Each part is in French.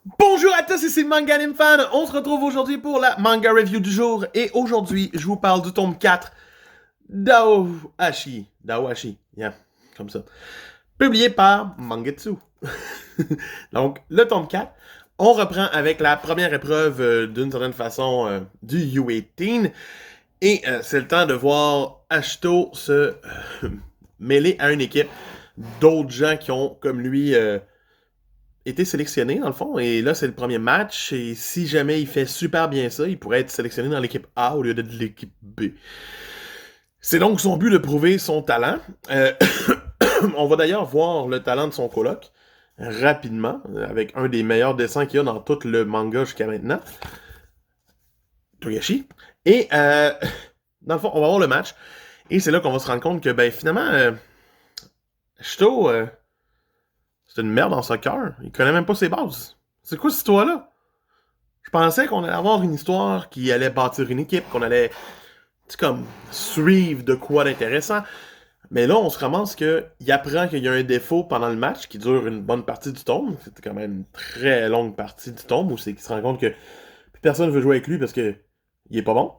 Bonjour à tous, ici Manga Anime Fan. On se retrouve aujourd'hui pour la manga review du jour. Et aujourd'hui, je vous parle du tome 4 d'Aohashi. D'Aohashi, yeah, comme ça. Publié par Mangetsu. Donc, le tome 4, on reprend avec la première épreuve d'une certaine façon du U18. Et c'est le temps de voir Ashito se mêler à une équipe d'autres gens qui ont, comme lui, été sélectionné dans le fond. Et là, c'est le premier match. Et si jamais il fait super bien ça, il pourrait être sélectionné dans l'équipe A au lieu d'être l'équipe B. C'est donc son but de prouver son talent. On va d'ailleurs voir le talent de son coloc rapidement, avec un des meilleurs dessins qu'il y a dans tout le manga jusqu'à maintenant. Togashi. Et dans le fond, on va voir le match. Et c'est là qu'on va se rendre compte que ben finalement, Shito, c'est une merde en soccer. Il connaît même pas ses bases. C'est quoi cette histoire-là? Je pensais qu'on allait avoir une histoire qui allait bâtir une équipe, qu'on allait, comme, suivre de quoi d'intéressant. Mais là, on se ramasse qu'il apprend qu'il y a un défaut pendant le match qui dure une bonne partie du tome. C'était quand même une très longue partie du tome où c'est qu'il se rend compte que plus personne veut jouer avec lui parce que il est pas bon.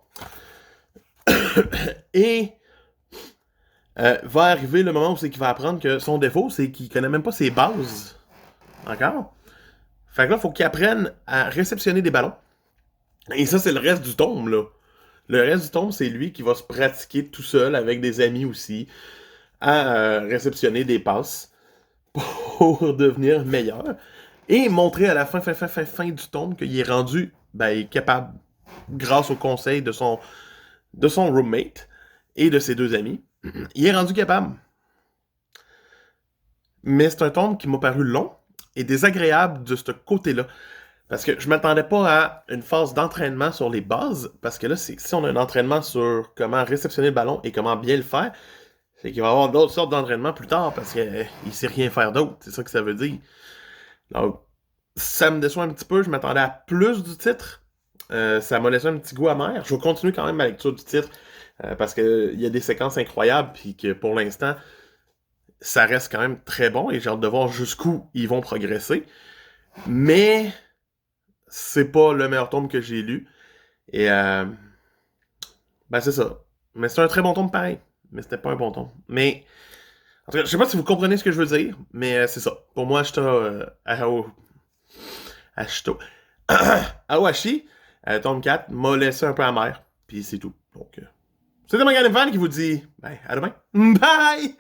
Et va arriver le moment où c'est qu'il va apprendre que son défaut, c'est qu'il connaît même pas ses bases. Encore. Fait que là, il faut qu'il apprenne à réceptionner des ballons. Et ça, c'est le reste du tome, là. Le reste du tome, c'est lui qui va se pratiquer tout seul, avec des amis aussi, à réceptionner des passes pour devenir meilleur. Et montrer à la fin du tome qu'il est rendu capable, grâce au conseil de son roommate et de ses deux amis, il est rendu capable. Mais c'est un tome qui m'a paru long et désagréable de ce côté-là. Parce que je m'attendais pas à une phase d'entraînement sur les bases, parce que là, si on a un entraînement sur comment réceptionner le ballon et comment bien le faire, c'est qu'il va y avoir d'autres sortes d'entraînements plus tard, parce qu'il sait rien faire d'autre. C'est ça que ça veut dire. Donc, ça me déçoit un petit peu. Je m'attendais à plus du titre. Ça m'a laissé un petit goût amer. Je vais continuer quand même ma lecture du titre, parce qu'il y a des séquences incroyables, puis que pour l'instant, ça reste quand même très bon, et j'ai hâte de voir jusqu'où ils vont progresser. Mais c'est pas le meilleur tome que j'ai lu. Et ben c'est ça. Mais c'est un très bon tome pareil. Mais c'était pas un bon tome. Mais en tout cas, je sais pas si vous comprenez ce que je veux dire, mais c'est ça. Pour moi, Ashito. Awashi, tome 4, m'a laissé un peu amer. Puis c'est tout. Donc, c'était Morgan Van qui vous dit, ben, à demain. Bye!